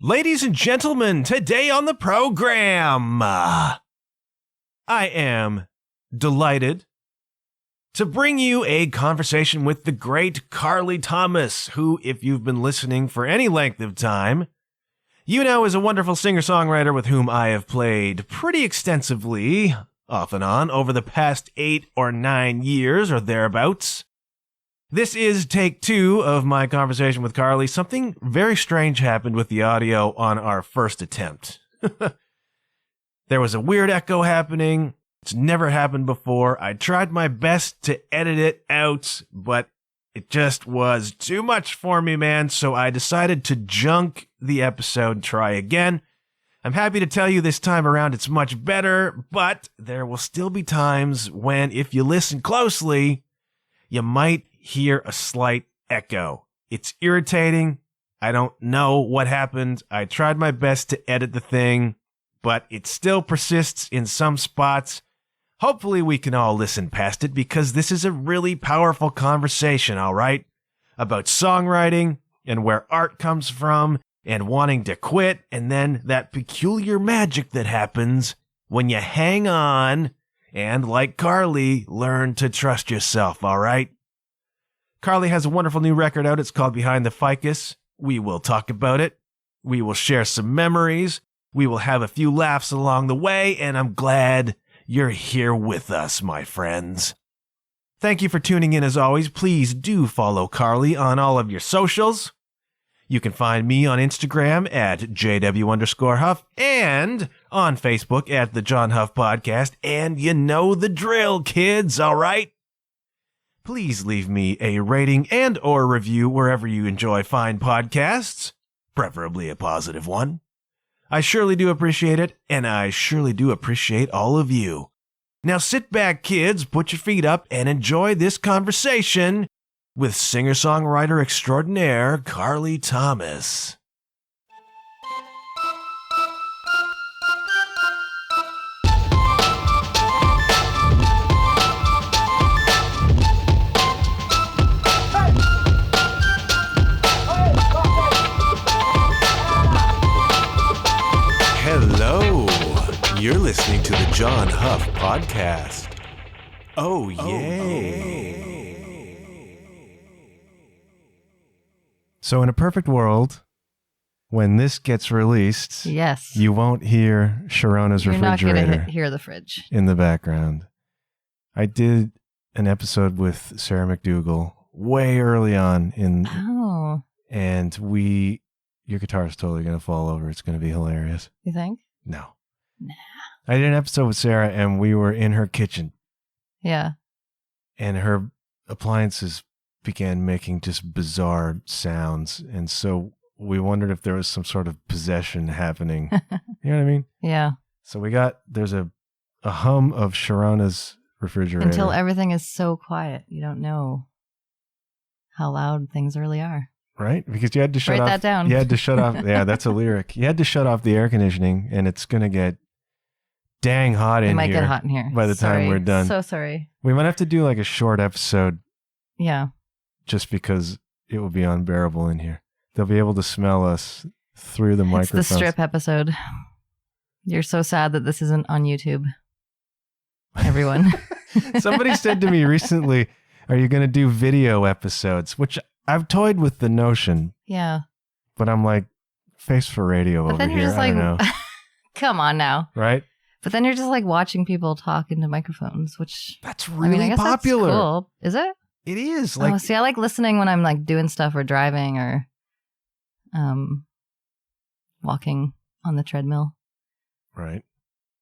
Ladies and gentlemen, today on the program, I am delighted to bring you a conversation with the great Carly Thomas, who, if you've been listening for any length of time, you know is a wonderful singer-songwriter with whom I have played pretty extensively, off and on, over the past 8 or 9 years or thereabouts. This is take 2 of my conversation with Carly. Something very strange happened with the audio on our first attempt. There was a weird echo happening. It's never happened before. I tried my best to edit it out, but it just was too much for me, man. So I decided to junk the episode and try again. I'm happy to tell you this time around it's much better, but there will still be times when, if you listen closely, you might hear a slight echo. It's irritating. I don't know what happened. I tried my best to edit the thing, but it still persists in some spots. Hopefully we can all listen past it because this is a really powerful conversation, all right? About songwriting and where art comes from and wanting to quit, and then that peculiar magic that happens when you hang on and, like Carly, learn to trust yourself, all right? Carly has a wonderful new record out. It's called Behind The Ficus. We will talk about it. We will share some memories. We will have a few laughs along the way, and I'm glad you're here with us, my friends. Thank you for tuning in as always. Please do follow Carly on all of your socials. You can find me on Instagram at JW_Huff and on Facebook at The John Huff Podcast. And you know the drill, kids, all right? Please leave me a rating and or review wherever you enjoy fine podcasts, preferably a positive one. I surely do appreciate it, and I surely do appreciate all of you. Now sit back, kids, put your feet up, and enjoy this conversation with singer-songwriter extraordinaire Carly Thomas. Hello, you're listening to the John Huff Podcast. Oh, yay. So in a perfect world, when this gets released, yes, you won't hear Sharona's refrigerator. You're not going to hear the fridge in the background. I did an episode with Sarah McDougall way early on and your guitar is totally going to fall over. It's going to be hilarious. You think? No. Nah. I did an episode with Sarah, and we were in her kitchen. Yeah. And her appliances began making just bizarre sounds. And so we wondered if there was some sort of possession happening. You know what I mean? Yeah. So there's a hum of Sharona's refrigerator. Until everything is so quiet, you don't know how loud things really are. Right? Because you had to shut off. Write that down. You had to shut off. Yeah, that's a lyric. You had to shut off the air conditioning, and it's going to get dang hot in here. It might get hot in here. By the time we're done. So sorry. We might have to do like a short episode. Yeah. Just because it will be unbearable in here. They'll be able to smell us through the microphones. It's the strip episode. You're so sad that this isn't on YouTube. Everyone. Somebody said to me recently, are you going to do video episodes? Which I've toyed with the notion. Yeah. But I'm like, face for radio but over then here. You're just I don't like, know. Come on now. Right? But then you're just like watching people talk into microphones, which... That's really I guess popular. That's cool. Is it? It is. I like listening when I'm like doing stuff or driving or walking on the treadmill. Right.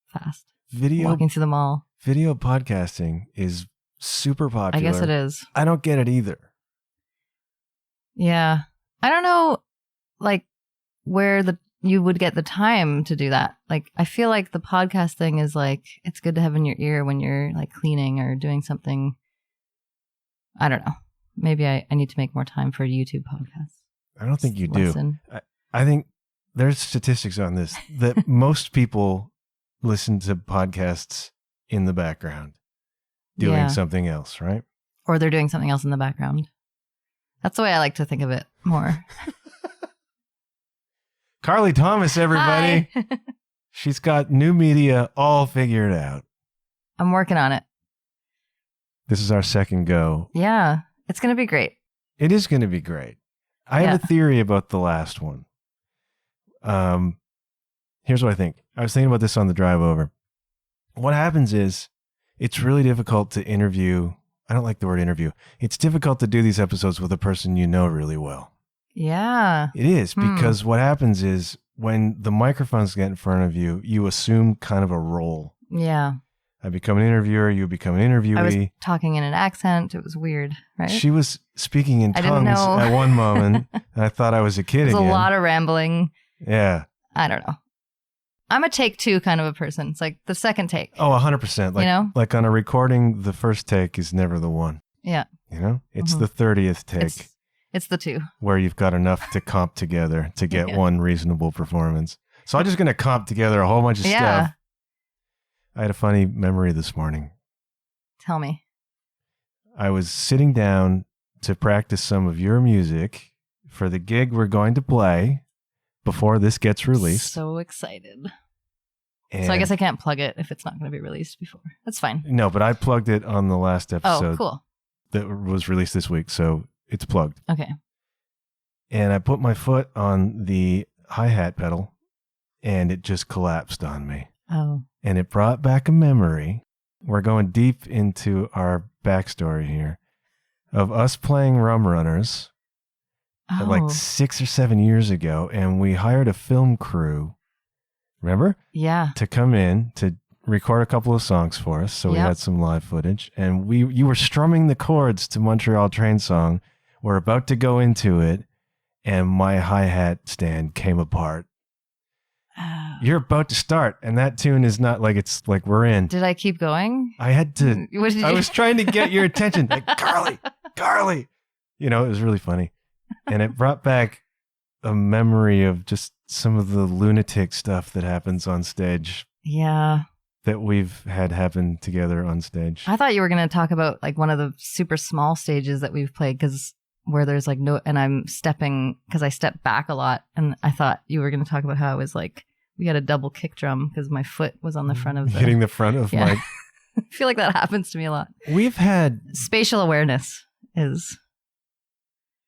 Fast. Walking through the mall. Video podcasting is super popular. I guess it is. I don't get it either. Yeah. I don't know like where you would get the time to do that. Like I feel like the podcast thing is like it's good to have in your ear when you're like cleaning or doing something. I don't know. Maybe I need to make more time for YouTube podcasts. I don't think you do. I think there's statistics on this that most people listen to podcasts in the background doing something else, right? Or they're doing something else in the background. That's the way I like to think of it more. Carly Thomas, everybody. Hi. She's got new media all figured out. I'm working on it. This is our second go. Yeah, it's going to be great. It is going to be great. I have a theory about the last one. Here's what I think. I was thinking about this on the drive over. What happens is it's really difficult to interview. I don't like the word interview. It's difficult to do these episodes with a person you know really well. Yeah. It is, because what happens is when the microphones get in front of you, you assume kind of a role. Yeah. I become an interviewer, you become an interviewee. I was talking in an accent. It was weird, right? She was speaking in tongues at one moment, and I thought I was a kid again. There's a lot of rambling. Yeah. I don't know. I'm a take two kind of a person. It's like the second take. Oh, 100%. Like, you know? Like on a recording, the first take is never the one. Yeah. You know? It's the 30th take. It's the two. Where you've got enough to comp together to get one reasonable performance. So I'm just going to comp together a whole bunch of stuff. I had a funny memory this morning. Tell me. I was sitting down to practice some of your music for the gig we're going to play before this gets released. So excited. And so I guess I can't plug it if it's not going to be released before. That's fine. No, but I plugged it on the last episode. Oh, cool. That was released this week, so it's plugged. Okay. And I put my foot on the hi-hat pedal, and it just collapsed on me. Oh. And it brought back a memory. We're going deep into our backstory here of us playing Rum Runners like 6 or 7 years ago, and we hired a film crew, remember? Yeah. To come in to record a couple of songs for us, so we had some live footage. And you were strumming the chords to Montreal Train Song. We're about to go into it, and my hi-hat stand came apart. You're about to start, and that tune is not like it's like we're in. Did I keep going? I had to. I was trying to get your attention. Like, Carly. You know, it was really funny. And it brought back a memory of just some of the lunatic stuff that happens on stage. Yeah. That we've had happen together on stage. I thought you were going to talk about like one of the super small stages that we've played, because where there's like no, and I'm stepping, because I step back a lot. And I thought you were going to talk about how I was like, we had a double kick drum because my foot was on the front of the... Hitting the front of my... I feel like that happens to me a lot. We've had... Spatial awareness is...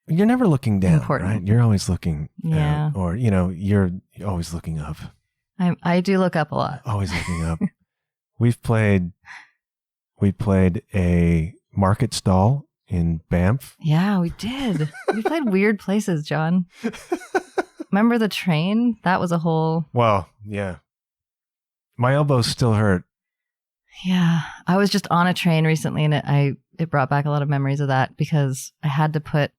You're never looking down, important. Right? You're always looking out, or, you know, you're always looking up. I do look up a lot. Always looking up. We played a market stall in Banff. Yeah, we did. We played weird places, John. Remember the train? That was a whole... Well, yeah. My elbows still hurt. Yeah. I was just on a train recently, and it brought back a lot of memories of that, because I had to put...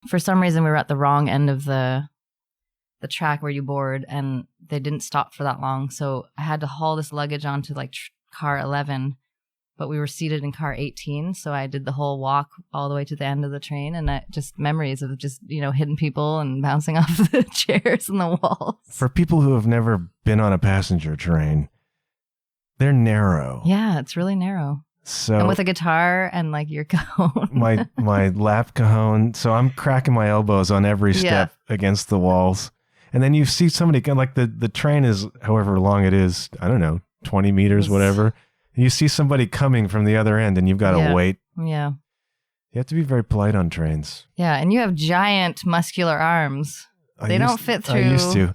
For some reason, we were at the wrong end of the track where you board, and they didn't stop for that long. So I had to haul this luggage onto like car 11, but we were seated in car 18. So I did the whole walk all the way to the end of the train, and just memories of just, you know, hitting people and bouncing off the chairs and the walls. For people who have never been on a passenger train, they're narrow. Yeah, it's really narrow. So, and with a guitar and like your cajon. my lap cajon. So I'm cracking my elbows on every step against the walls. And then you see somebody, like the train is however long it is, I don't know, 20 meters, whatever. And you see somebody coming from the other end, and you've got to wait. Yeah. You have to be very polite on trains. Yeah, and you have giant muscular arms. They don't fit through. I used to.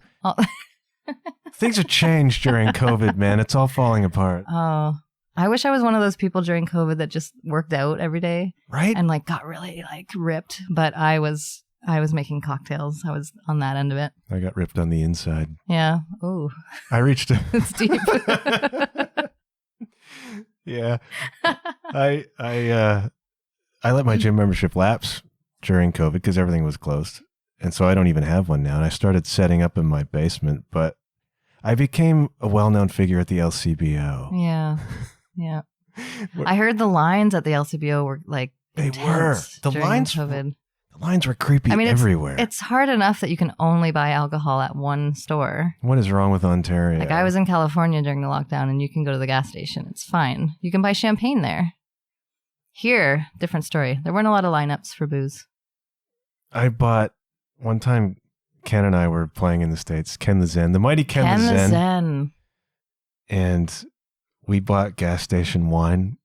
Things have changed during COVID, man. It's all falling apart. Oh. I wish I was one of those people during COVID that just worked out every day. Right? And like got really like ripped. But I was making cocktails. I was on that end of it. I got ripped on the inside. Yeah. Ooh. I reached a... It's deep. Yeah. I let my gym membership lapse during COVID because everything was closed. And so I don't even have one now. And I started setting up in my basement, but I became a well-known figure at the LCBO. Yeah. Yeah. I heard the lines at the LCBO were like intense. The lines COVID. The lines were creepy everywhere. It's hard enough that you can only buy alcohol at one store. What is wrong with Ontario? Like I was in California during the lockdown, and you can go to the gas station. It's fine. You can buy champagne there. Here, different story. There weren't a lot of lineups for booze. I bought one time Ken and I were playing in the States. Ken the Zen, the mighty Ken the Zen. And we bought gas station wine,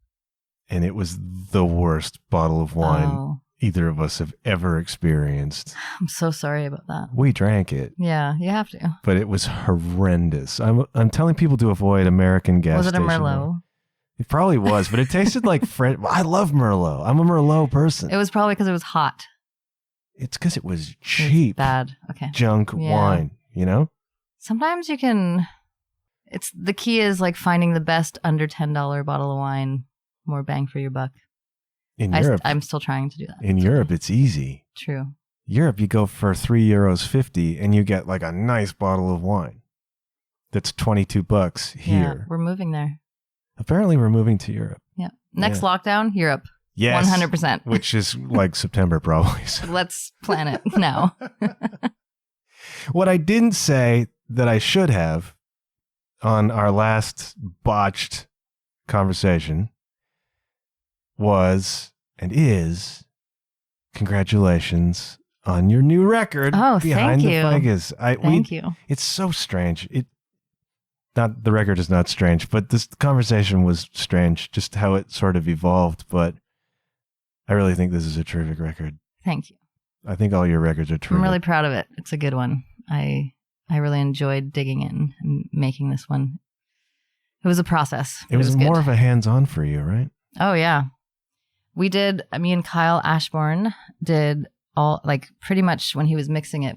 and it was the worst bottle of wine either of us have ever experienced. I'm so sorry about that. We drank it. Yeah, you have to. But it was horrendous. I'm telling people to avoid American gas station. Was it a Merlot? It probably was, but it tasted like French. I love Merlot. I'm a Merlot person. It was probably because it was hot. It's because it was cheap. Bad. Okay. Junk wine, you know? Sometimes you can... the key is like finding the best under $10 bottle of wine, more bang for your buck. In Europe, I'm still trying to do that. In Europe, it's easy. True. Europe, you go for €3.50 and you get like a nice bottle of wine. That's $22 here. Yeah, we're moving there. Apparently, we're moving to Europe. Yeah. Next lockdown, Europe. Yes. 100%. Which is like September, probably. So. Let's plan it now. What I didn't say that I should have on our last botched conversation was and is congratulations on your new record. Behind The Ficus. Thank you. It's so strange. The record is not strange, but this conversation was strange, just how it sort of evolved. But I really think this is a terrific record. Thank you. I think all your records are terrific. I'm really proud of it. It's a good one. I really enjoyed digging in and making this one. It was a process. It was more of a hands-on for you, right? Oh, yeah. Me and Kyle Ashbourne did all, like, pretty much when he was mixing it,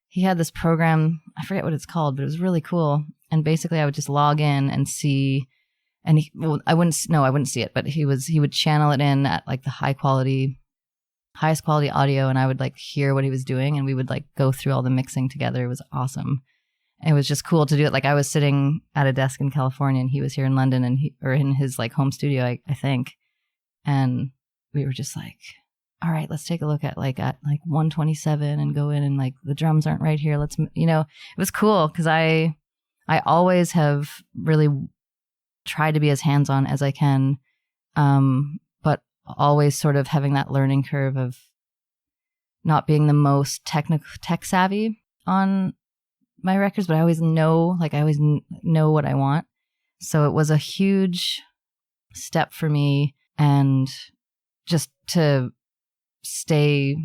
he had this program, I forget what it's called, but it was really cool. And basically I would just log in and see, and I wouldn't see it, but he would channel it in at like the highest quality audio, and I would like hear what he was doing, and we would like go through all the mixing together. It was awesome. It was just cool to do it. Like I was sitting at a desk in California and he was here in London or in his like home studio, I think. And we were just like, all right, let's take a look at 127 and go in and like the drums aren't right here. It was cool because I always have really tried to be as hands-on as I can. But always sort of having that learning curve of not being the most tech savvy on my records, but I always know what I want. So it was a huge step for me, and just to stay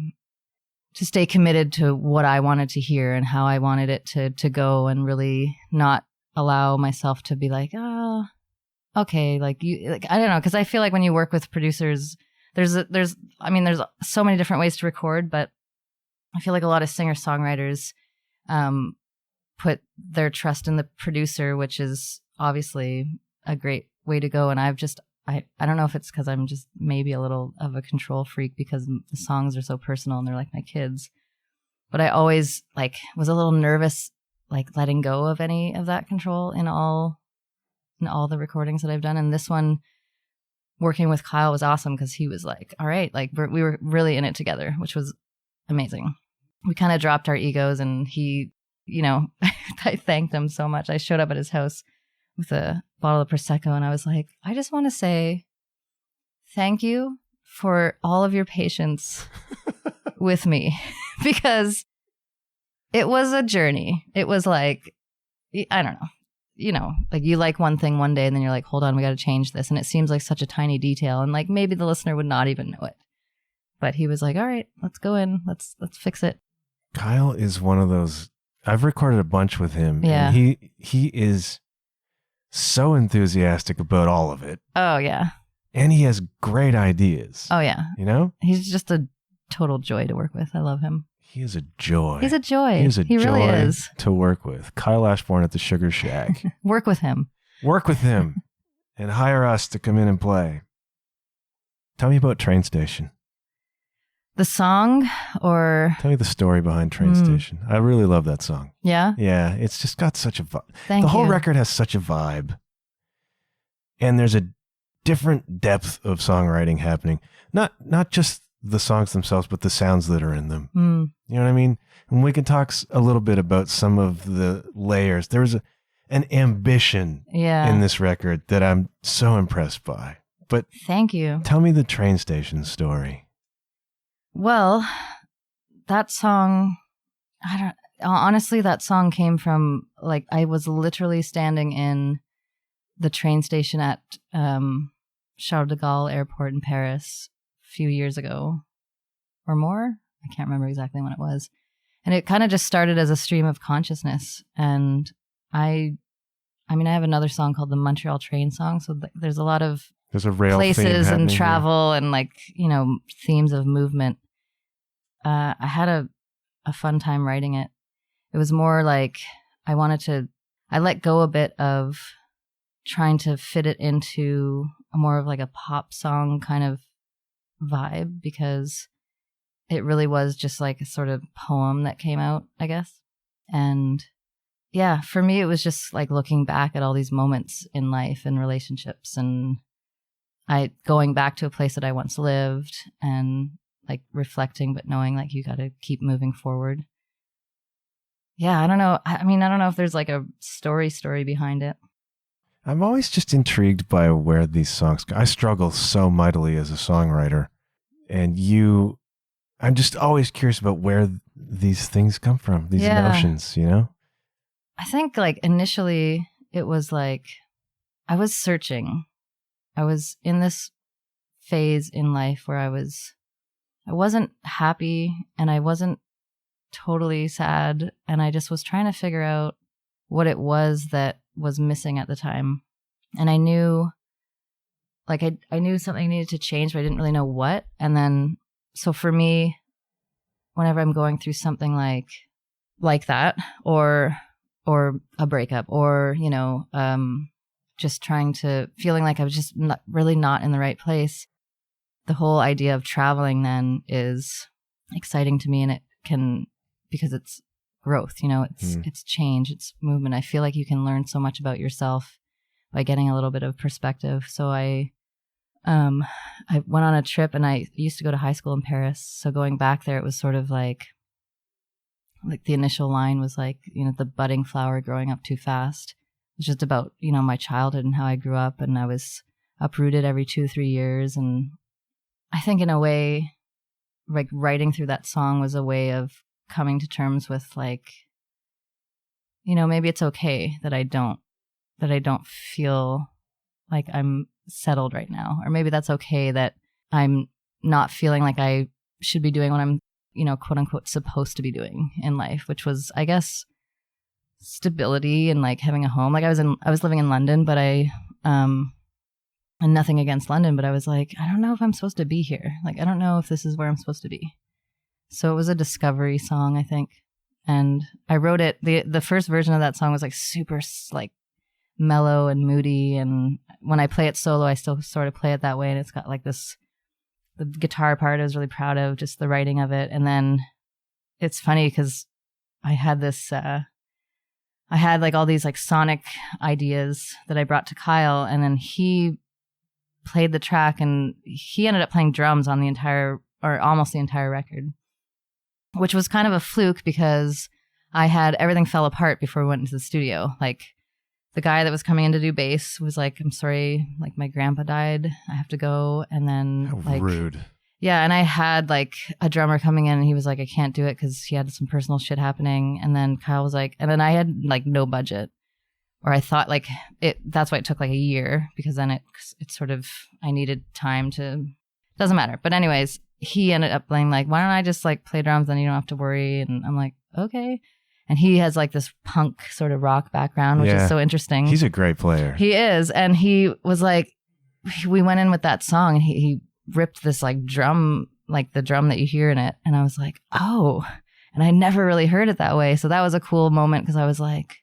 committed to what I wanted to hear and how I wanted it to go, and really not allow myself to be like, oh, okay, I don't know, because I feel like when you work with producers, there's so many different ways to record, but I feel like a lot of singer-songwriters put their trust in the producer, which is obviously a great way to go. And I don't know if it's because I'm just maybe a little of a control freak because the songs are so personal and they're like my kids. But I always was a little nervous, letting go of any of that control in all the recordings that I've done. And this one, working with Kyle was awesome because he was like, all right, we were really in it together, which was amazing. We kind of dropped our egos, and he, I thanked him so much. I showed up at his house with a bottle of Prosecco, and I was like, I just want to say thank you for all of your patience with me, because it was a journey. It was like, I don't know, you like one thing one day and then you're like, hold on, we got to change this. And it seems like such a tiny detail, and maybe the listener would not even know it. But he was like, all right, let's go in. Let's fix it. Kyle is one of those, I've recorded a bunch with him. Yeah. And he is so enthusiastic about all of it. Oh, yeah. And he has great ideas. Oh, yeah. He's just a total joy to work with. I love him. He is a joy. He's a joy. He really is. To work with. Kyle Ashbourne at the Sugar Shack. Work with him. Work with him. And hire us to come in and play. Tell me about Train Station. The song, or... Tell me the story behind Train Station. I really love that song. Yeah? Yeah, it's just got such a vibe. Thank you. The whole record has such a vibe. And there's a different depth of songwriting happening. Not just the songs themselves, but the sounds that are in them. You know what I mean? And we can talk a little bit about some of the layers. There's an ambition in this record that I'm so impressed by. But thank you. Tell me the Train Station story. Well, that song, honestly, that song came from like, I was literally standing in the train station at Charles de Gaulle Airport in Paris a few years ago or more. I can't remember exactly when it was. And it kind of just started as a stream of consciousness. And I have another song called the Montreal Train Song. So there's a lot of there's a rail places theme and here. travel and like, themes of movement. I had a fun time writing it. It was more like I let go a bit of trying to fit it into a more of like a pop song kind of vibe, because it really was just like a sort of poem that came out, I guess. And yeah, for me, it was just like looking back at all these moments in life and relationships, and going back to a place that I once lived and like reflecting, but knowing like you got to keep moving forward. Yeah, I don't know. I don't know if there's like a story behind it. I'm always just intrigued by where these songs go. I struggle so mightily as a songwriter, and I'm just always curious about where these things come from, these emotions, I think like initially it was like I was searching. I was in this phase in life where I wasn't happy and I wasn't totally sad, and I just was trying to figure out what it was that was missing at the time. And I knew like I knew something needed to change, but I didn't really know what. And then so for me, whenever I'm going through something like that, or a breakup, or just feeling like I was just really not in the right place, the whole idea of traveling then is exciting to me, and it can, because it's growth, it's change, it's movement. I feel like you can learn so much about yourself by getting a little bit of perspective. So I went on a trip, and I used to go to high school in Paris. So going back there, it was sort of like the initial line was like, the budding flower growing up too fast. It's just about, my childhood and how I grew up, and I was uprooted every 2-3 years. And I think in a way, like writing through that song was a way of coming to terms with like, maybe it's okay that I don't feel like I'm settled right now. Or maybe that's okay that I'm not feeling like I should be doing what I'm, quote unquote, supposed to be doing in life, which was, I guess, stability and like having a home. Like I was living in London, but and nothing against London, but I was like, I don't know if I'm supposed to be here. Like, I don't know if this is where I'm supposed to be. So it was a discovery song, I think. And I wrote it, the first version of that song was like super like mellow and moody. And when I play it solo, I still sort of play it that way. And it's got like the guitar part I was really proud of, just the writing of it. And then it's funny because I had like all these like sonic ideas that I brought to Kyle, and then he played the track, and he ended up playing drums on the entire, or almost the entire record, which was kind of a fluke because everything fell apart before we went into the studio. Like the guy that was coming in to do bass was like, I'm sorry, like my grandpa died, I have to go. And then How rude. Yeah, and I had like a drummer coming in, and he was like, I can't do it because he had some personal shit happening. And then Kyle was like, and then I had like no budget, or I thought like that's why it took like a year, because then it sort of, I needed time to, doesn't matter. But anyways, he ended up playing like, why don't I just like play drums, then you don't have to worry. And I'm like, okay. And he has like this punk sort of rock background, which is so interesting. He's a great player. He is. And he was like, we went in with that song, and he ripped this like drum, like the drum that you hear in it. And I was like, oh, and I never really heard it that way. So that was a cool moment, because I was like,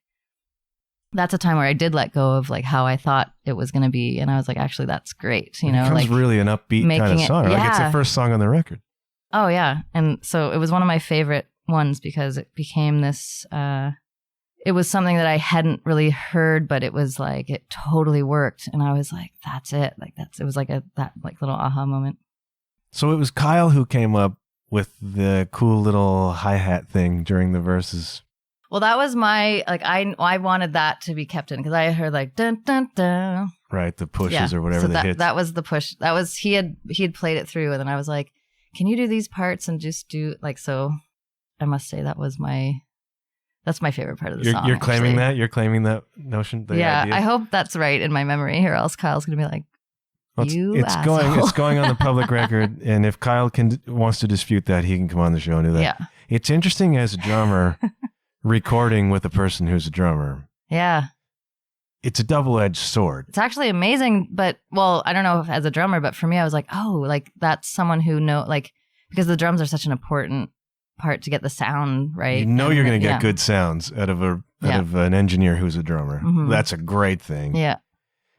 that's a time where I did let go of like how I thought it was going to be. And I was like, actually, that's great. It becomes like really an upbeat kind of song. Like it's the first song on the record. Oh yeah. And so it was one of my favorite ones, because it became this, it was something that I hadn't really heard, but it was like, it totally worked. And I was like, that's it. Like it was like that like little aha moment. So it was Kyle who came up with the cool little hi-hat thing during the verses. Well, that was my, like, I wanted that to be kept in, because I heard like dun dun dun. Right, the pushes or whatever, so the hits. That was the push. That was, he had played it through, and then I was like, can you do these parts and just do like, so I must say that's my favorite part of the You're, song. you're claiming actually. that? You're claiming that notion? The Yeah, idea? I hope that's right in my memory, or else Kyle's gonna be like, Well, it's going on the public record, and if Kyle wants to dispute that, he can come on the show and do that. Yeah. It's interesting as a drummer recording with a person who's a drummer. Yeah. It's a double-edged sword. It's actually amazing, but well, I don't know if as a drummer, but for me, I was like, oh, like that's someone who because the drums are such an important part to get the sound right. You know, you're going to get yeah. good sounds out of an engineer who's a drummer. Mhm. That's a great thing. Yeah.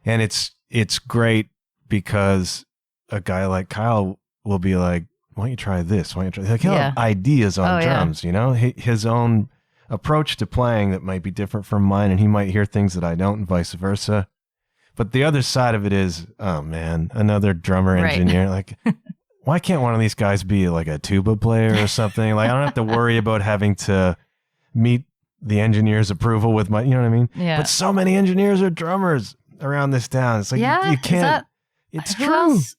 And it's great because a guy like Kyle will be like, why don't you try this? Why don't you try? Like, he'll have ideas on drums, you know, his own approach to playing that might be different from mine, and he might hear things that I don't, and vice versa. But the other side of it is, oh man, another drummer engineer. Like, why can't one of these guys be like a tuba player or something? Like, I don't have to worry about having to meet the engineer's approval with my, you know what I mean? Yeah. But so many engineers are drummers around this town. It's like, you can't. It's who true. Else?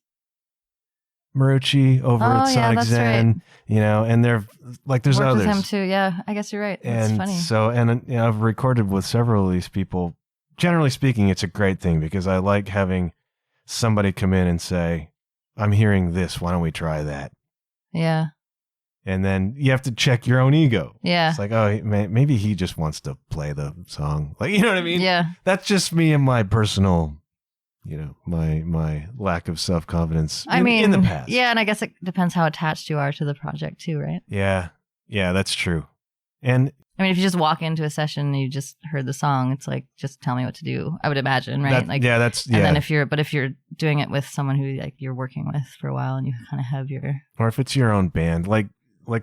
Marucci over at Sonic Zen, right. you know, and they're like, there's Worked others. with him too. Yeah, I guess you're right. That's And funny. so, and you know, I've recorded with several of these people. Generally speaking, it's a great thing because I like having somebody come in and say, I'm hearing this. Why don't we try that? Yeah. And then you have to check your own ego. Yeah. It's like, oh, maybe he just wants to play the song. Like, you know what I mean? Yeah. That's just me and my personal, you know, my lack of self-confidence in the past. Yeah, and I guess it depends how attached you are to the project too, right? Yeah. Yeah, that's true. And I mean, if you just walk into a session and you just heard the song, it's like, just tell me what to do. I would imagine, right? And then if you're doing it with someone who like you're working with for a while and you kind of have or if it's your own band, like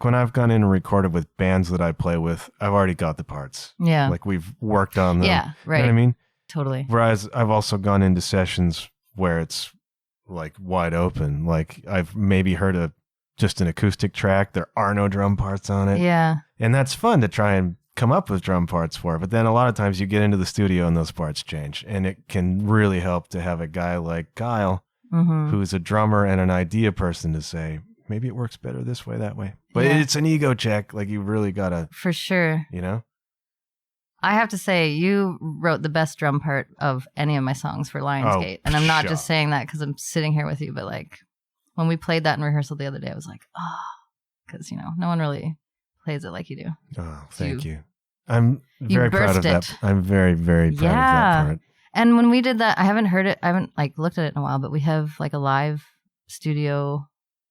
when I've gone in and recorded with bands that I play with, I've already got the parts. Yeah. Like we've worked on them. Yeah, right. You know what I mean? Totally. Whereas I've also gone into sessions where it's like wide open. Like I've maybe heard just an acoustic track. There are no drum parts on it. Yeah. And that's fun to try and come up with drum parts for. But then a lot of times you get into the studio and those parts change. And it can really help to have a guy like Kyle, who's a drummer and an idea person, to say, maybe it works better this way, that way. But it's an ego check. Like you really got to. For sure. You know? I have to say, you wrote the best drum part of any of my songs for Lionsgate. And I'm not just saying that because I'm sitting here with you, but like when we played that in rehearsal the other day, I was like, oh, because, you know, no one really plays it like you do. Oh, thank you. I'm very proud of it. that. I'm very, very proud of that part. And when we did that, I haven't heard it. I haven't like looked at it in a while, but we have like a live studio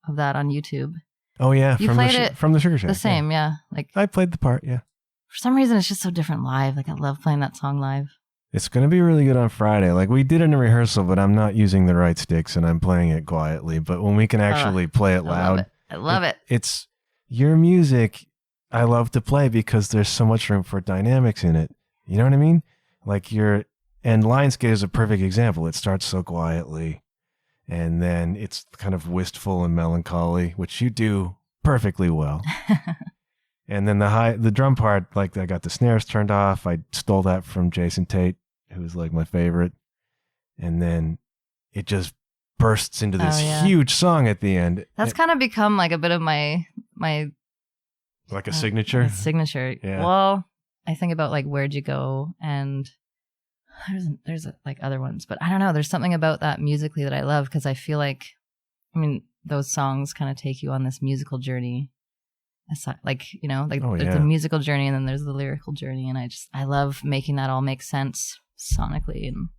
of that on YouTube. Oh yeah. You played it from the Sugar Shack. The same. Yeah. Like I played the part. Yeah. For some reason, it's just so different live. Like I love playing that song live. It's going to be really good on Friday. Like we did it in rehearsal, but I'm not using the right sticks and I'm playing it quietly. But when we can actually play it loud, I love it. It's your music. I love to play because there's so much room for dynamics in it. You know what I mean? Like and Lionsgate is a perfect example. It starts so quietly and then it's kind of wistful and melancholy, which you do perfectly well. And then the drum part, like I got the snares turned off. I stole that from Jason Tate, who's like my favorite. And then it just bursts into this huge song at the end. That's kind of become like a bit of my like a signature. Signature. Yeah. Well, I think about like Where'd You Go, and there's like other ones, but I don't know. There's something about that musically that I love because I feel like, I mean, those songs kind of take you on this musical journey. Like, you know, like there's the musical journey and then there's the lyrical journey, and I love making that all make sense sonically, and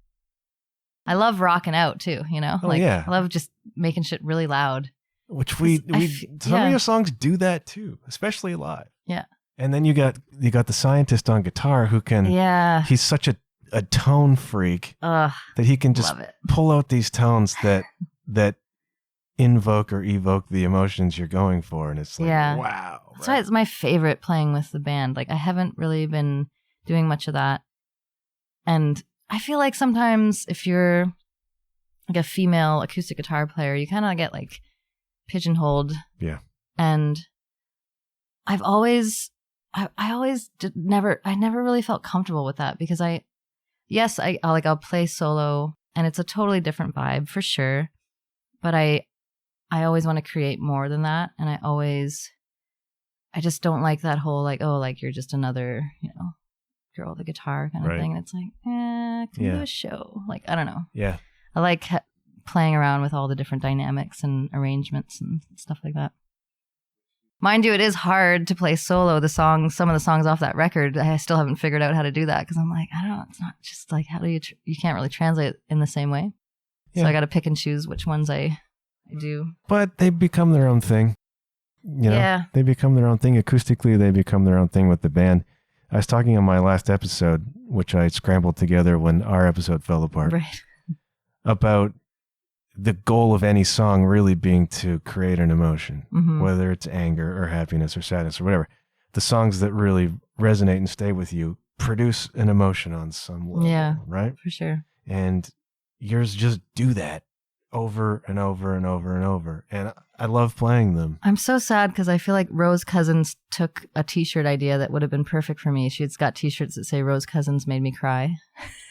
I love rocking out too, you know? I love just making shit really loud. Which some of your songs do that too, especially live. Yeah. And then you got the scientist on guitar who can he's such a tone freak that he can just pull out these tones that invoke or evoke the emotions you're going for, and it's like wow. That's why it's my favorite playing with the band. Like I haven't really been doing much of that. And I feel like sometimes if you're like a female acoustic guitar player, you kind of get like pigeonholed. Yeah. And I never really felt comfortable with that because I'll play solo and it's a totally different vibe for sure. But I always want to create more than that. And I I just don't like that whole like, oh, like you're just another, girl with a guitar kind of Right. thing. And it's like, come do a show. Like, I don't know. Yeah. I like playing around with all the different dynamics and arrangements and stuff like that. Mind you, it is hard to play solo. Some of the songs off that record, I still haven't figured out how to do that because I'm like, I don't know. It's not just like, how do you can't really translate in the same way. Yeah. So I got to pick and choose which ones I do. But they become their own thing. They become their own thing. Acoustically, they become their own thing with the band. I was talking on my last episode, which I scrambled together when our episode fell apart, Right. about the goal of any song really being to create an emotion, whether it's anger or happiness or sadness or whatever. The songs that really resonate and stay with you produce an emotion on some level, right? For sure. And yours just do that over and over and over and over. And I love playing them. I'm so sad because I feel like Rose Cousins took a t-shirt idea that would have been perfect for me. She's got t-shirts that say Rose Cousins made me cry.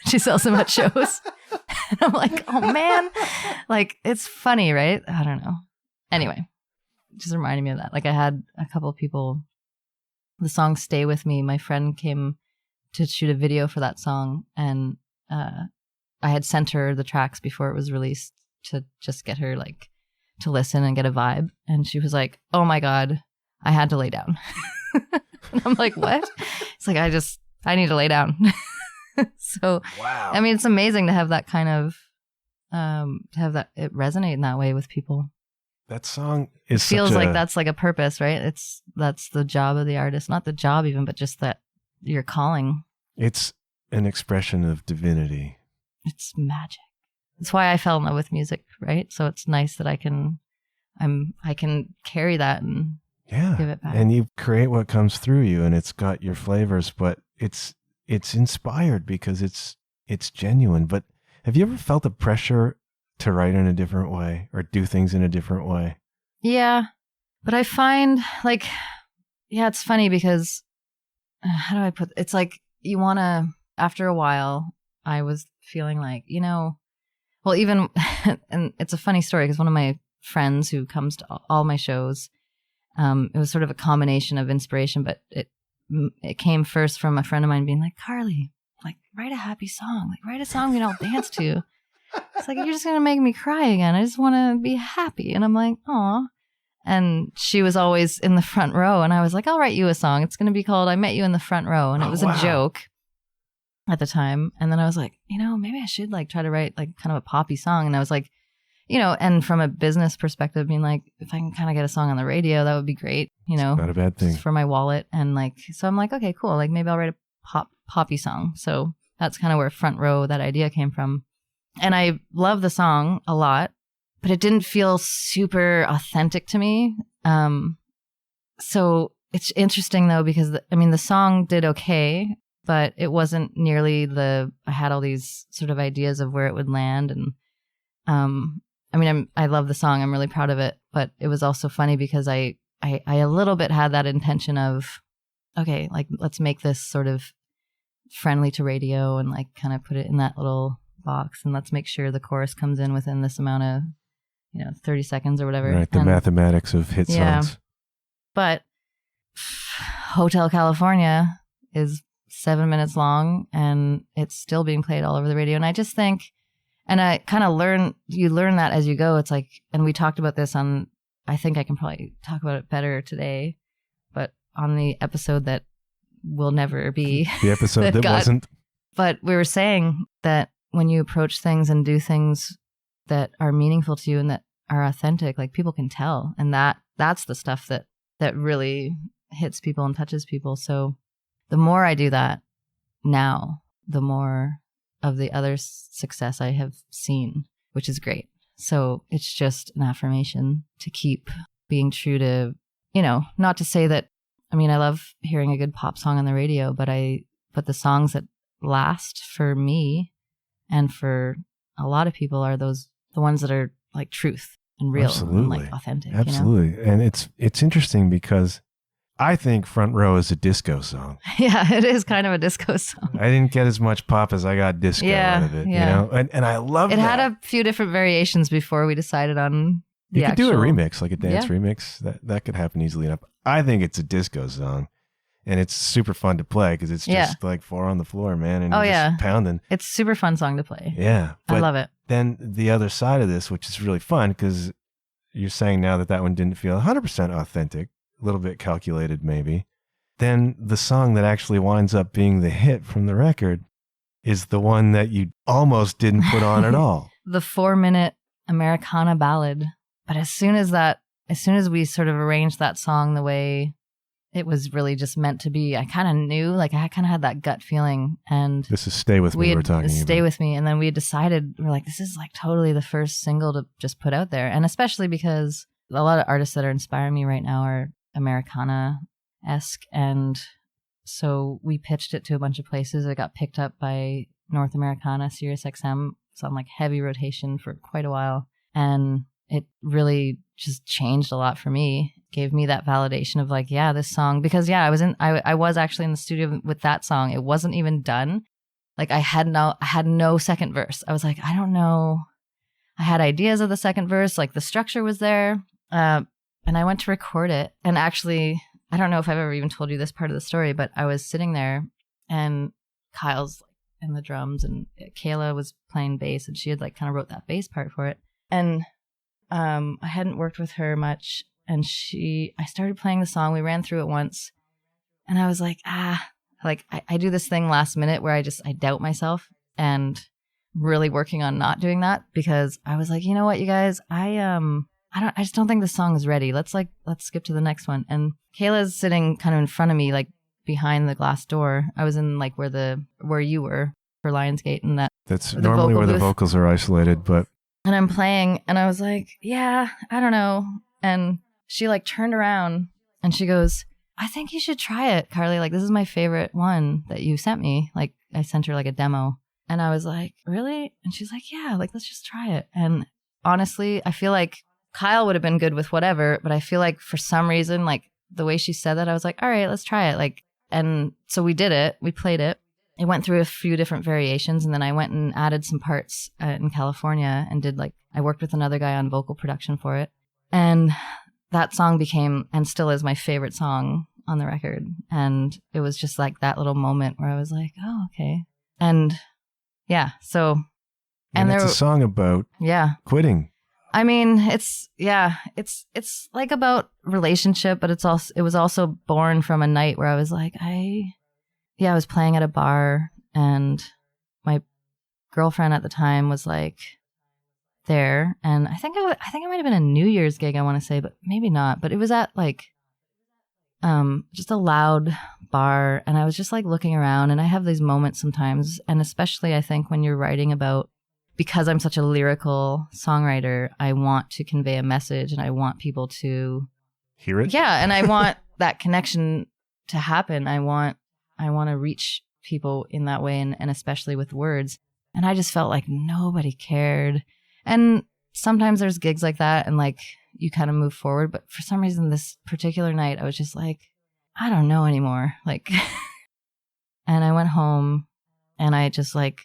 She sells them at shows. And I'm like, oh man, like it's funny, right? I don't know. Anyway, just reminded me of that. Like I had a couple of people, the song Stay With Me, my friend came to shoot a video for that song and I had sent her the tracks before it was released to just get her like to listen and get a vibe. And she was like, oh my God, I had to lay down. And I'm like, what? It's like, I need to lay down. So, wow. I mean, it's amazing to have that kind of, to have that, it resonate in that way with people. That song is feels like that's like a purpose, right? That's the job of the artist, not the job even, but just that your calling. It's an expression of divinity. It's magic. That's why I fell in love with music, right? So it's nice that I can carry that and give it back. And you create what comes through you, and it's got your flavors, but it's inspired because it's genuine. But have you ever felt a pressure to write in a different way or do things in a different way? Yeah, but I find like, it's funny because how do I put? It's like you want to. After a while, I was feeling like well, even, and it's a funny story because one of my friends who comes to all my shows, it was sort of a combination of inspiration, but it came first from a friend of mine being like, Carly, like write a happy song, like write a song we all dance to. It's like, you're just going to make me cry again. I just want to be happy. And I'm like, aw. And she was always in the front row. And I was like, I'll write you a song. It's going to be called I Met You in the Front Row. And it was a joke at the time. And then I was like, maybe I should like try to write like kind of a poppy song. And I was like, and from a business perspective, being like, if I can kind of get a song on the radio, that would be great. It's not a bad thing for my wallet. And like, so I'm like, okay, cool. Like maybe I'll write a poppy song. So that's kind of where Front Row, that idea came from. And I love the song a lot, but it didn't feel super authentic to me. So it's interesting though, because the song did okay, but it wasn't nearly I had all these sort of ideas of where it would land. And, I love the song. I'm really proud of it, but it was also funny because I a little bit had that intention of, okay, like let's make this sort of friendly to radio and like kind of put it in that little box. And let's make sure the chorus comes in within this amount of, 30 seconds or whatever. Right. The mathematics of hit songs. But Hotel California is 7 minutes long and it's still being played all over the radio. And I just think, and I kind of you learn that as you go. It's like, and we talked about this on, I think I can probably talk about it better today, but on the episode that will never be. The episode that wasn't. But we were saying that when you approach things and do things that are meaningful to you and that are authentic, like people can tell. And that's the stuff that really hits people and touches people. So the more I do that now, the more of the other success I have seen, which is great. So it's just an affirmation to keep being true to, not to say that, I love hearing a good pop song on the radio, but the songs that last for me and for a lot of people are the ones that are like truth and real. Absolutely. And like authentic. Absolutely. And it's interesting because I think Front Row is a disco song. Yeah, it is kind of a disco song. I didn't get as much pop as I got disco out of it, And I love it. It had a few different variations before we decided on You could do a remix, like a dance remix. That could happen easily enough. I think it's a disco song, and it's super fun to play because it's just like 4 on the floor, man, and you're just pounding. It's a super fun song to play. Yeah. I love it. Then the other side of this, which is really fun, because you're saying now that one didn't feel 100% authentic, a little bit calculated maybe. Then the song that actually winds up being the hit from the record is the one that you almost didn't put on at all. The 4-minute Americana ballad. But as soon as we sort of arranged that song the way it was really just meant to be, I kind of knew, like I kind of had that gut feeling. And this is Stay With Me we're talking about. Stay With Me. And then we decided, we're like, this is like totally the first single to just put out there. And especially because a lot of artists that are inspiring me right now are Americana-esque. And so we pitched it to a bunch of places. It got picked up by North Americana, Sirius XM. It's on like heavy rotation for quite a while. And it really just changed a lot for me. Gave me that validation of like, yeah, this song, because I was actually in the studio with that song. It wasn't even done. Like I had no second verse. I was like, I don't know. I had ideas of the second verse, like the structure was there. And I went to record it. And actually, I don't know if I've ever even told you this part of the story, but I was sitting there and Kyle's in the drums and Kayla was playing bass and she had like kind of wrote that bass part for it. And I hadn't worked with her much, and I started playing the song. We ran through it once, and I was like, I do this thing last minute where I doubt myself, and really working on not doing that, because I was like, you know what, you guys, I just don't think the song is ready. Let's skip to the next one. And Kayla's sitting kind of in front of me, like behind the glass door. I was in like where you were for Lionsgate, and that's normally where the vocals are isolated, but. And I'm playing, and I was like, yeah, I don't know. And she like turned around and she goes, I think you should try it, Carly. Like, this is my favorite one that you sent me. Like, I sent her like a demo. And I was like, really? And she's like, yeah, like, let's just try it. And honestly, I feel like Kyle would have been good with whatever, but I feel like for some reason, like the way she said that, I was like, all right, let's try it. Like, and so we did it. We played it. It went through a few different variations, and then I went and added some parts in California and I worked with another guy on vocal production for it. And that song became, and still is, my favorite song on the record. And it was just like that little moment where I was like, oh, okay. And yeah, so. And it's a song about quitting. I mean, it's like about relationship, but it was also born from a night where I was like, I was playing at a bar, and my girlfriend at the time was like there, and I think it might have been a New Year's gig, I want to say, but maybe not. But it was at like just a loud bar, and I was just like looking around, and I have these moments sometimes, and especially I think when you're writing about, because I'm such a lyrical songwriter, I want to convey a message, and I want people to hear it. Yeah, and I want that connection to happen. I want to reach people in that way, and especially with words. And I just felt like nobody cared. And sometimes there's gigs like that, and like you kind of move forward. But for some reason, this particular night, I was just like, I don't know anymore. Like, and I went home, and I just like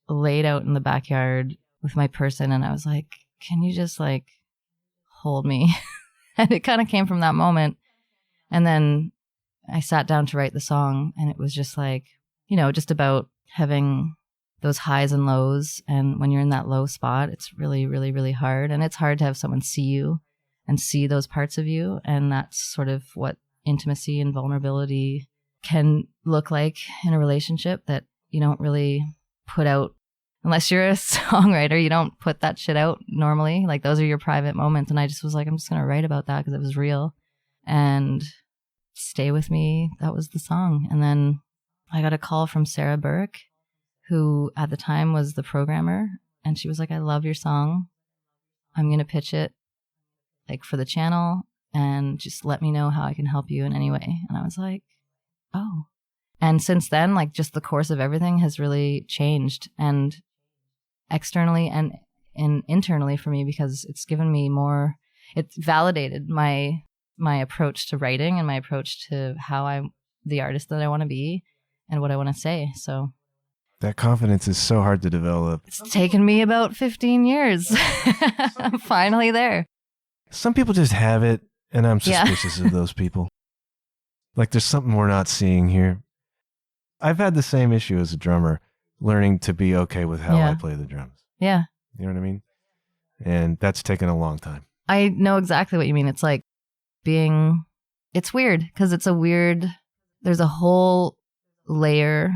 laid out in the backyard with my person, and I was like, can you just like hold me? And it kind of came from that moment. And then I sat down to write the song, and it was just like, just about having those highs and lows. And when you're in that low spot, it's really, really, really hard. And it's hard to have someone see you and see those parts of you. And that's sort of what intimacy and vulnerability can look like in a relationship, that you don't really put out. Unless you're a songwriter, you don't put that shit out normally. Like, those are your private moments. And I just was like, I'm just going to write about that because it was real. And Stay With Me, that was the song. And then I got a call from Sarah Burke, who at the time was the programmer. And she was like, I love your song. I'm going to pitch it like for the channel, and just let me know how I can help you in any way. And I was like, oh. And since then, like, just the course of everything has really changed, and externally and internally for me, because it's given me more, it's validated my approach to writing and my approach to how I'm the artist that I want to be and what I want to say. So that confidence is so hard to develop. It's taken me about 15 years. I'm finally there. Some people just have it, and I'm Yeah. suspicious of those people. Like, there's something we're not seeing here. I've had the same issue as a drummer, learning to be okay with how I play the drums. Yeah. You know what I mean? And that's taken a long time. I know exactly what you mean. It's like it's weird because there's a whole layer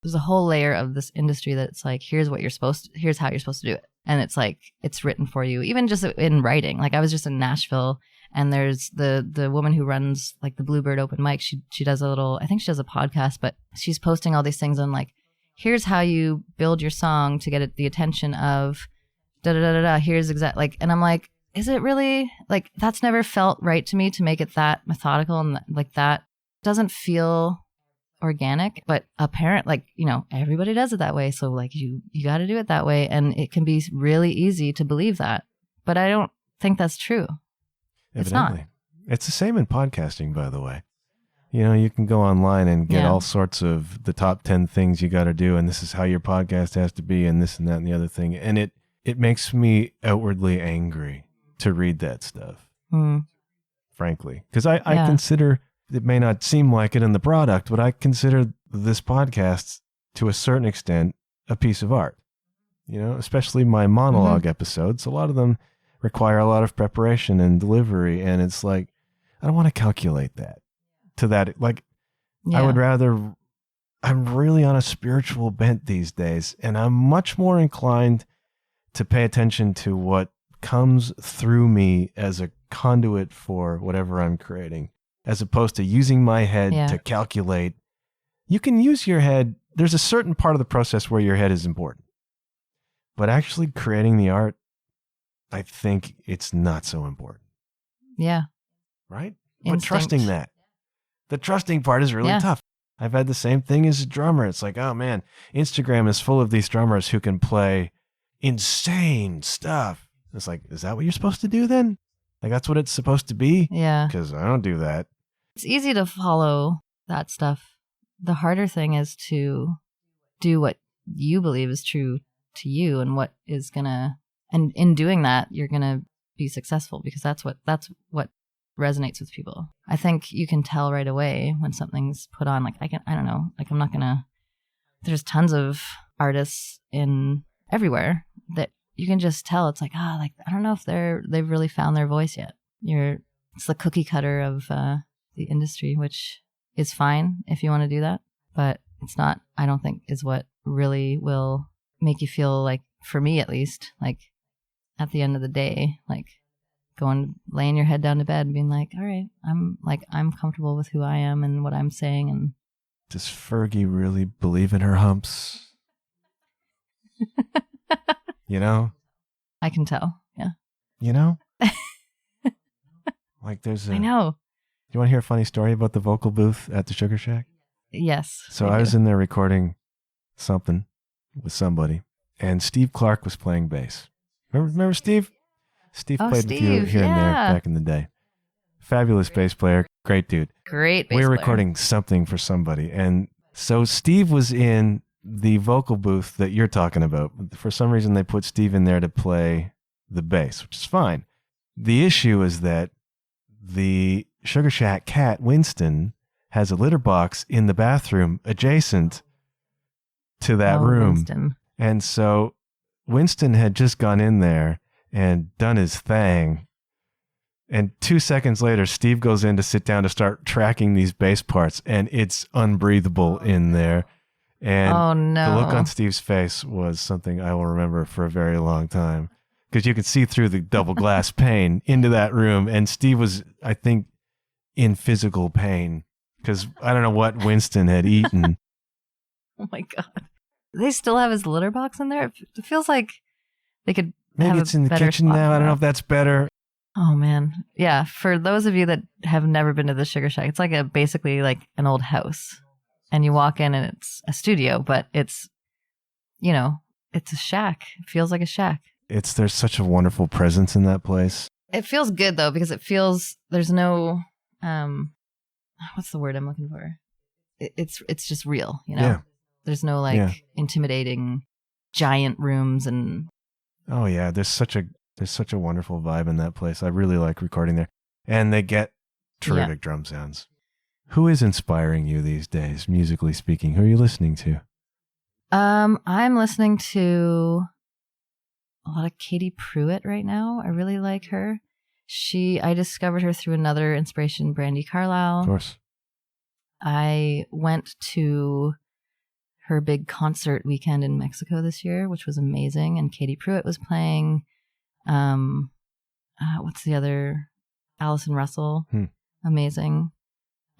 there's a whole layer of this industry that it's like, here's how you're supposed to do it. And it's like, it's written for you, even just in writing. Like I was just in Nashville and there's the woman who runs like the Bluebird open mic. She does I think she does a podcast, but she's posting all these things on like, here's how you build your song to get the attention of da da da da da. Here's and I'm like, is it really like, that's never felt right to me to make it that methodical and like that doesn't feel organic, but apparent, like, you know, everybody does it that way. So like you got to do it that way. And it can be really easy to believe that, but I don't think that's true. Evidently. It's the same in podcasting, by the way. You know, you can go online and get all sorts of the top 10 things you got to do. And this is how your podcast has to be and this and that and the other thing. And it makes me outwardly angry to read that stuff, frankly, because I consider, it may not seem like it in the product, but I consider this podcast to a certain extent a piece of art, you know, especially my monologue episodes. A lot of them require a lot of preparation and delivery. And it's like, I don't want to calculate that to that. Like, I would rather, I'm really on a spiritual bent these days, and I'm much more inclined to pay attention to what comes through me as a conduit for whatever I'm creating, as opposed to using my head to calculate. You can use your head. There's a certain part of the process where your head is important, but actually creating the art, I think it's not so important. Yeah. Right? But trusting that. The trusting part is really tough. I've had the same thing as a drummer. It's like, oh man, Instagram is full of these drummers who can play insane stuff. It's like, is that what you're supposed to do then? Like, that's what it's supposed to be? Yeah. Because I don't do that. It's easy to follow that stuff. The harder thing is to do what you believe is true to you and what is gonna, and in doing that, you're gonna be successful because that's what resonates with people. I think you can tell right away when something's put on. Like I don't know, like I'm not gonna, there's tons of artists in everywhere that you can just tell. It's like, like, I don't know if they've really found their voice yet. It's the cookie cutter of the industry, which is fine if you want to do that, but it's not, I don't think, is what really will make you feel like, for me at least, like at the end of the day, like laying your head down to bed and being like, all right, I'm comfortable with who I am and what I'm saying. And does Fergie really believe in her humps? You know? I can tell. Yeah. You know? Like I know. You want to hear a funny story about the vocal booth at the Sugar Shack? Yes. So I was in there recording something with somebody, and Steve Clark was playing bass. Remember Steve? Steve played with you here and there back in the day. Fabulous bass player. Great dude. Great bass player. We were recording something for somebody, and so Steve was in the vocal booth that you're talking about. For some reason, they put Steve in there to play the bass, which is fine. The issue is that the Sugar Shack cat, Winston, has a litter box in the bathroom adjacent to that room. Winston. And so Winston had just gone in there and done his thing. And 2 seconds later, Steve goes in to sit down to start tracking these bass parts, and it's unbreathable in there. And the look on Steve's face was something I will remember for a very long time, because you could see through the double glass pane into that room. And Steve was, I think, in physical pain because I don't know what Winston had eaten. Oh my God. They still have his litter box in there? It feels like they could maybe it's in the kitchen now. I don't know if that's better. Oh man. Yeah. For those of you that have never been to the Sugar Shack, it's like basically like an old house. And you walk in and it's a studio, but it's, you know, it's a shack. It feels like a shack. There's such a wonderful presence in that place. It feels good though, because it feels, there's no, what's the word I'm looking for? It's just real, you know? Yeah. There's no intimidating giant rooms and. Oh yeah. There's such a There's such a wonderful vibe in that place. I really like recording there. And they get terrific drum sounds. Who is inspiring you these days, musically speaking? Who are you listening to? I'm listening to a lot of Katie Pruitt right now. I really like her. I discovered her through another inspiration, Brandi Carlile. Of course. I went to her big concert weekend in Mexico this year, which was amazing. And Katie Pruitt was playing. What's the other? Allison Russell. Amazing.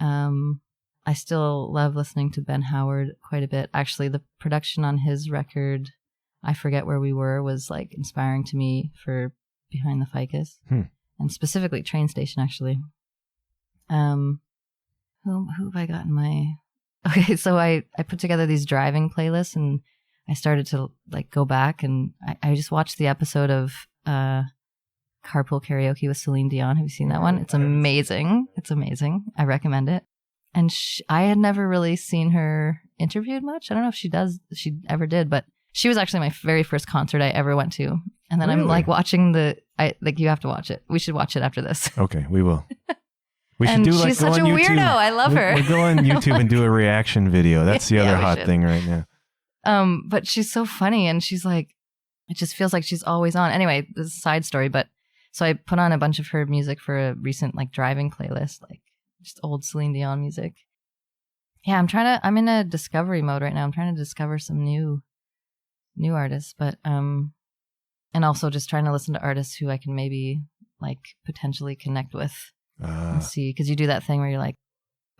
I still love listening to Ben Howard quite a bit. Actually, the production on his record, I Forget Where We Were, was like inspiring to me for Behind the Ficus. And specifically Train Station, actually. Who have I got in my... Okay, so I put together these driving playlists, and I started to like go back, and I just watched the episode of Carpool Karaoke with Celine Dion. Have you seen that one? It's amazing. It's amazing. I recommend it. And I had never really seen her interviewed much. I don't know if she ever did, but she was actually my very first concert I ever went to. And then I'm like watching you have to watch it. We should watch it after this. Okay, we will. We should and do like she's such a weirdo. I love her. We'll go on YouTube and do a reaction video. That's the other hot thing right now. But she's so funny, and she's like, it just feels like she's always on. Anyway, this is a side story, but so I put on a bunch of her music for a recent like driving playlist, like just old Celine Dion music. Yeah, I'm in a discovery mode right now. I'm trying to discover some new artists, but and also just trying to listen to artists who I can maybe like potentially connect with and see, because you do that thing where you're like,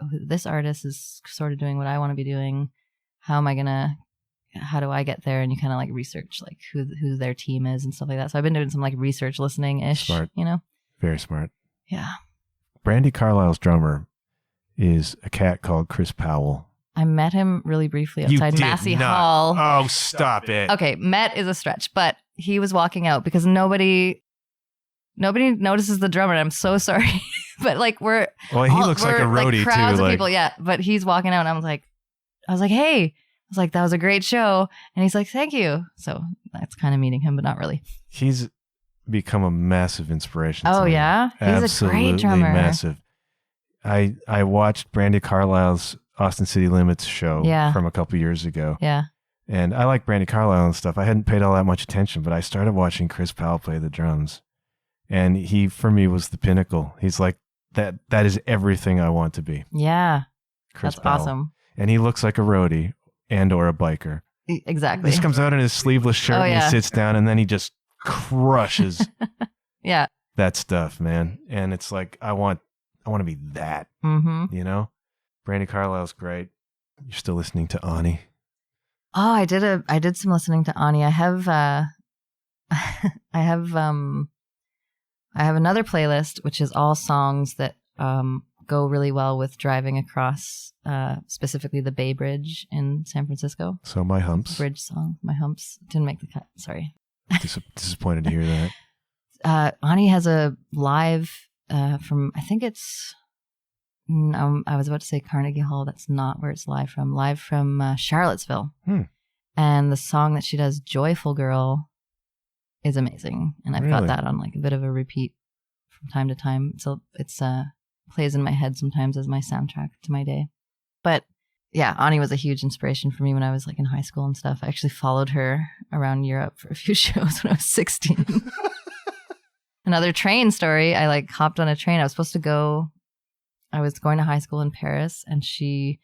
oh, this artist is sort of doing what I want to be doing. How do I get there? And you kind of like research like who their team is and stuff like that. So I've been doing some like research listening ish. Smart. Very smart. Yeah. Brandi Carlile's drummer is a cat called Chris Powell. I met him really briefly outside Massey Hall. Oh, stop it. Okay, met is a stretch, but he was walking out because nobody notices the drummer. And I'm so sorry, but like he looks like a roadie like crowds too. Of people, yeah. But he's walking out, and I was like, hey, I was like, that was a great show, and he's like, thank you. So that's kind of meeting him, but not really. He's become a massive inspiration. Oh yeah, he's absolutely a great drummer. Massive. I watched Brandi Carlile's Austin City Limits show from a couple years ago. Yeah. And I like Brandi Carlile and stuff. I hadn't paid all that much attention, but I started watching Chris Powell play the drums. And he, for me, was the pinnacle. He's like, that is everything I want to be. Yeah. Chris That's Powell. awesome. And he looks like a roadie and or a biker. Exactly. He just comes out in his sleeveless shirt and he sits down, and then he just crushes that stuff, man. And it's like, I want to be that, you know? Brandi Carlile's great. You're still listening to Ani. Oh, I did some listening to Ani. I have another playlist, which is all songs that go really well with driving across, specifically the Bay Bridge in San Francisco. So My Humps. Bridge song, My Humps. Didn't make the cut. Sorry. Disappointed to hear that. Ani has a live from, I think it's, I was about to say Carnegie Hall. That's not where it's live from. Live from Charlottesville. And the song that she does, Joyful Girl, is amazing. And I've got that on like a bit of a repeat from time to time. So it's plays in my head sometimes as my soundtrack to my day. But yeah, Ani was a huge inspiration for me when I was like in high school and stuff. I actually followed her around Europe for a few shows when I was 16. Another train story. I like hopped on a train. I was going to high school in Paris, and she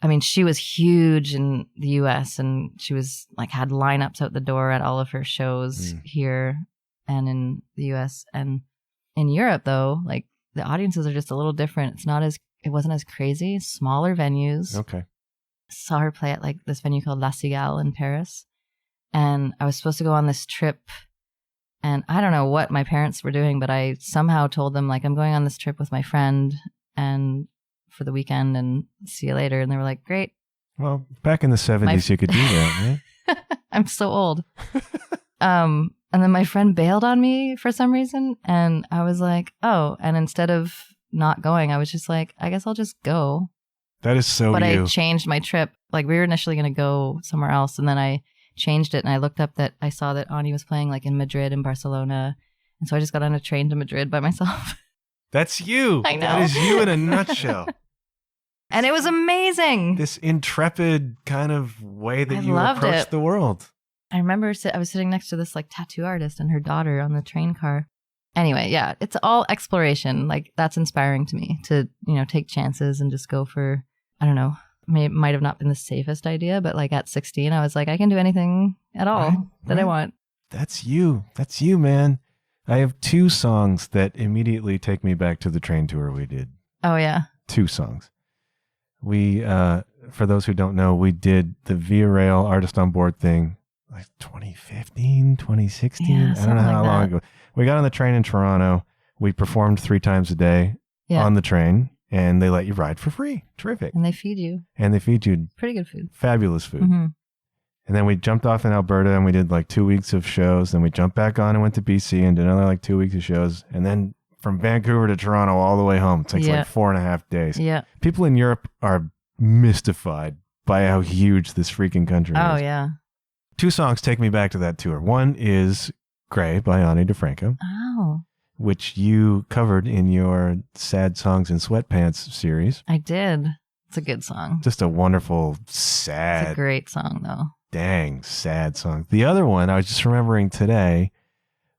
was huge in the US, and she was like had lineups out the door at all of her shows here and in the US. And in Europe though, like the audiences are just a little different. It wasn't as crazy, smaller venues. Okay. Saw her play at like this venue called La Cigale in Paris. And I was supposed to go on this trip, and I don't know what my parents were doing, but I somehow told them like, I'm going on this trip with my friend and for the weekend, and see you later. And they were like, great. Well, back in the 70s, you could do that, right? I'm so old. And then my friend bailed on me for some reason. And I was like, oh, and instead of not going, I was just like, I guess I'll just go. That is so But you. I changed my trip. Like we were initially going to go somewhere else. And then I changed it, and I looked up that I saw that Ani was playing like in Madrid and Barcelona, and so I just got on a train to Madrid by myself. That's you. I know. That is you in a nutshell. And it was amazing. This intrepid kind of way that I you loved approach it. the world. I remember I was sitting next to this like tattoo artist and her daughter on the train car. Anyway, yeah, it's all exploration. Like that's inspiring to me to, take chances and just go for, I don't know, might have not been the safest idea, but like at 16, I was like, I can do anything at all that I want. That's you. That's you, man. I have 2 songs that immediately take me back to the train tour we did. Oh, yeah. 2 songs. We, for those who don't know, we did the Via Rail Artist on Board thing like 2015, 2016. Yeah, I don't know how like long that. ago. We got on the train in Toronto. We performed 3 times a day on the train, and they let you ride for free. Terrific. And they feed you. And they feed you Pretty good food. fabulous food. Mm-hmm. And then we jumped off in Alberta and we did like 2 weeks of shows. Then we jumped back on and went to BC and did another like 2 weeks of shows. And then from Vancouver to Toronto all the way home. It takes like 4.5 days. Yeah. People in Europe are mystified by how huge this freaking country is. Oh, yeah. 2 songs take me back to that tour. One is Grey by Ani DeFranco, Oh, which you covered in your Sad Songs in Sweatpants series. I did. It's a good song. Just a wonderful, It's sad, a great song, though. dang sad song. The other one I was just remembering today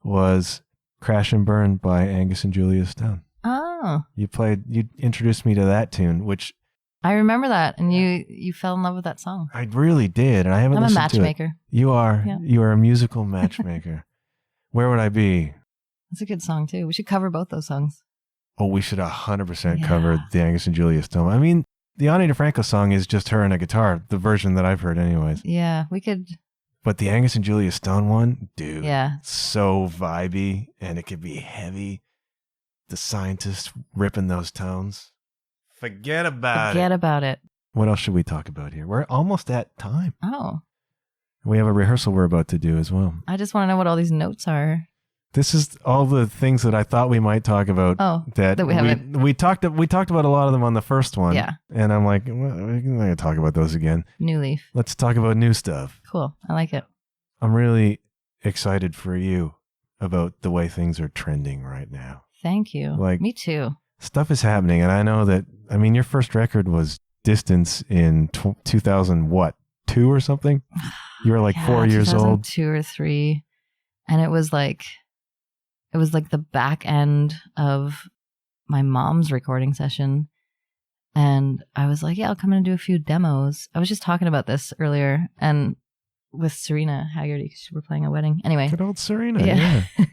was Crash and Burn by Angus and Julia Stone. Oh, You introduced me to that tune, which I remember that. And you fell in love with that song. I really did. And I haven't I'm a listened to it. matchmaker. You are. Yeah. You are a musical matchmaker. Where would I be? It's a good song, too. We should cover both those songs. Oh, we should 100% Yeah. cover the Angus and Julia Stone. I mean, the Ani DeFranco song is just her and a guitar, the version that I've heard anyways. Yeah, we could. But the Angus and Julia Stone one, dude, Yeah. so vibey, and it could be heavy. The Scientist ripping those tones. Forget about it. What else should we talk about here? We're almost at time. Oh, We have a rehearsal we're about to do as well. I just want to know what all these notes are. This is all the things that I thought we might talk about. Oh, that we haven't. We talked about a lot of them on the first one. Yeah. And I'm like, well, we're not going to talk about those again. New leaf. Let's talk about new stuff. Cool. I like it. I'm really excited for you about the way things are trending right now. Thank you. Like- Me too. Stuff is happening, and I know that, I mean, your first record was Distance in 2000, what, 2 or something? You were like 4 years old. 2 or 3. And it was like the back end of my mom's recording session. And I was like, yeah, I'll come in and do a few demos. I was just talking about this earlier and with Serena Haggerty, because we're playing a wedding. Anyway. Good old Serena. Yeah. Yeah.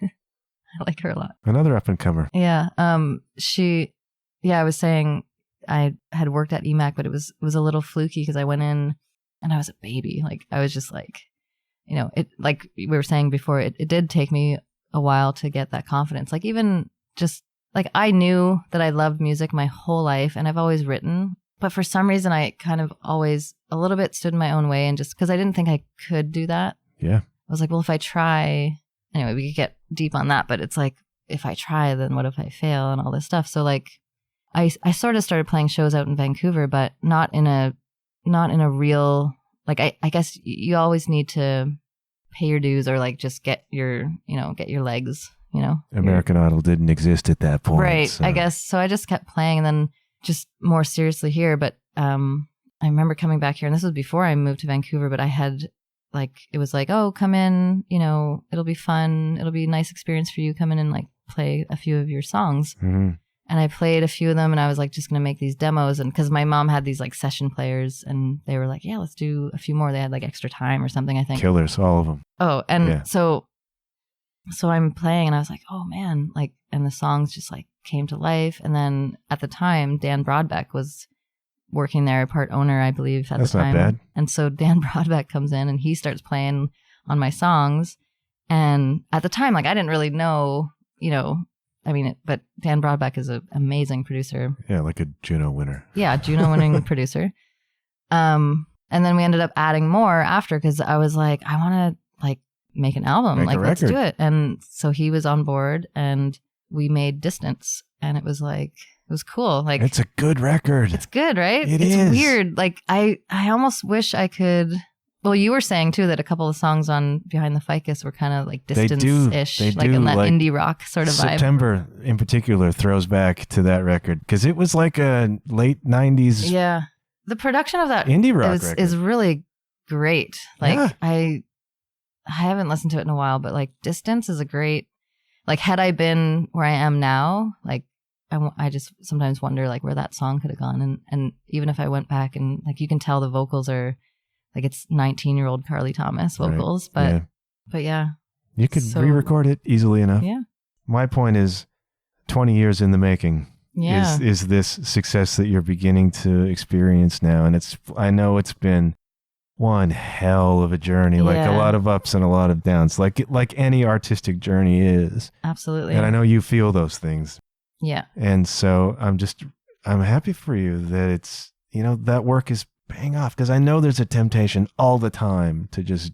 I like her a lot. Another up and comer. Yeah. I was saying I had worked at EMAC, but it was a little fluky because I went in and I was a baby. Like I was just like, it, like we were saying before, it did take me a while to get that confidence. Like even just like I knew that I loved music my whole life and I've always written, but for some reason I kind of always a little bit stood in my own way, and just because I didn't think I could do that. Yeah. I was like, well, if I try, anyway, we could get deep on that, but it's like, if I try, then what if I fail and all this stuff? So like, I sort of started playing shows out in Vancouver, but not in a real, like, I guess you always need to pay your dues or like just get your legs, American Idol didn't exist at that point. Right. So. I guess. So I just kept playing and then just more seriously here. But I remember coming back here, and this was before I moved to Vancouver, but I had it was like, oh, come in, it'll be fun. It'll be a nice experience for you. Come in and like play a few of your songs. Mm-hmm. And I played a few of them, and I was like, just going to make these demos. And because my mom had these like session players, and they were like, yeah, let's do a few more. They had like extra time or something, I think. Killers, all of them. Oh, and Yeah. so I'm playing, and I was like, oh man, like, and the songs just like came to life. And then at the time, Dan Broadbeck was working there, part owner, I believe, at That's the time. not bad. And so Dan Broadbeck comes in and he starts playing on my songs. And at the time, like, I didn't really know, but Dan Broadbeck is an amazing producer. Yeah, like a Juno winner. Yeah, Juno winning producer. And then we ended up adding more after, because I was like, I want to like make an album. Make a like, let's record. do it. And so he was on board and we made Distance. And it was like, it was cool. Like, It's a good record. it's good, right? It it's is. weird. Like I almost wish I could. Well, you were saying too that a couple of songs on Behind the Ficus were kind of like distance-ish, They like do, in that like indie rock sort of vibe. September in particular throws back to that record because it was like a late 90s Yeah. The production of that indie rock record. is really great. Like Yeah. I haven't listened to it in a while, but like Distance is a great, like had I been where I am now, like I just sometimes wonder like where that song could have gone. And even if I went back and like you can tell the vocals are like it's 19-year-old Carly Thomas vocals, Right. but yeah. You could So- re-record it easily enough. Yeah. My point is 20 years in the making Yeah. is this success that you're beginning to experience now. And I know it's been one hell of a journey, like a Yeah. lot of ups and a lot of downs, like any artistic journey is. Absolutely. And I know you feel those things. Yeah. And so I'm happy for you that it's, that work is paying off because I know there's a temptation all the time to just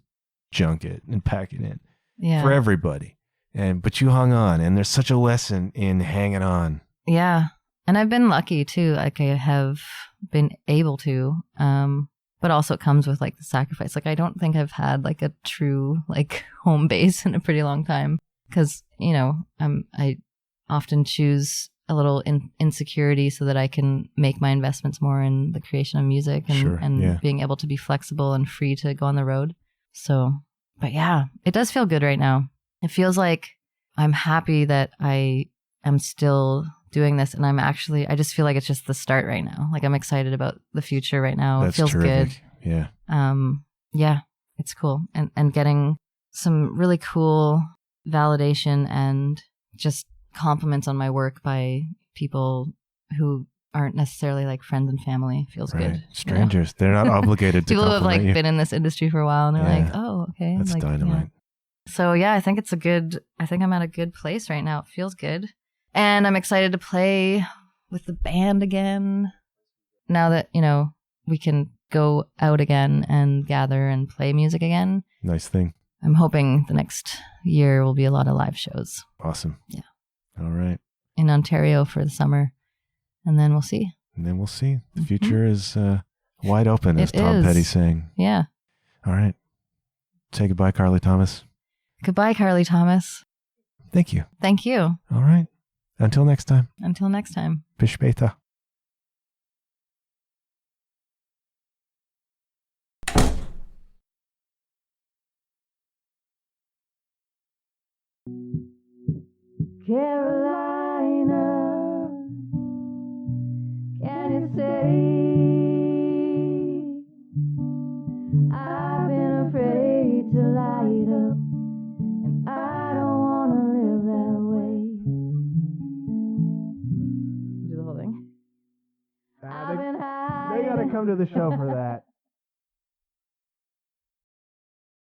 junk it and pack it in Yeah. for everybody. But you hung on, and there's such a lesson in hanging on. Yeah. And I've been lucky too. Like I have been able to, but also it comes with like the sacrifice. Like I don't think I've had like a true like home base in a pretty long time because, I often choose a little insecurity so that I can make my investments more in the creation of music and, Sure, yeah. being able to be flexible and free to go on the road. So, but yeah, it does feel good right now. It feels like I'm happy that I am still doing this, and I just feel like it's just the start right now. Like I'm excited about the future right now. That's It feels terrific. good. Yeah. Yeah, it's cool. And getting some really cool validation and just compliments on my work by people who aren't necessarily like friends and family feels Right. good. you know? Strangers. They're not obligated to People who have compliment like you. been in this industry for a while and they're Yeah. like, oh, okay. That's like, dynamite. yeah. So yeah, I think I'm at a good place right now. It feels good. And I'm excited to play with the band again. Now that, we can go out again and gather and play music again. Nice thing. I'm hoping the next year will be a lot of live shows. Awesome. Yeah. All right. In Ontario for the summer. And then we'll see. And then we'll see. The Mhm. future is wide open, as It Tom is. Petty's saying. Yeah. All right. Say goodbye, Carly Thomas. Goodbye, Carly Thomas. Thank you. Thank you. All right. Until next time. Until next time. Bis später. Carolina, can you say I've been afraid to light up, and I don't want to live that way. Do the whole thing. I've been hiding. They got to come to the show for that.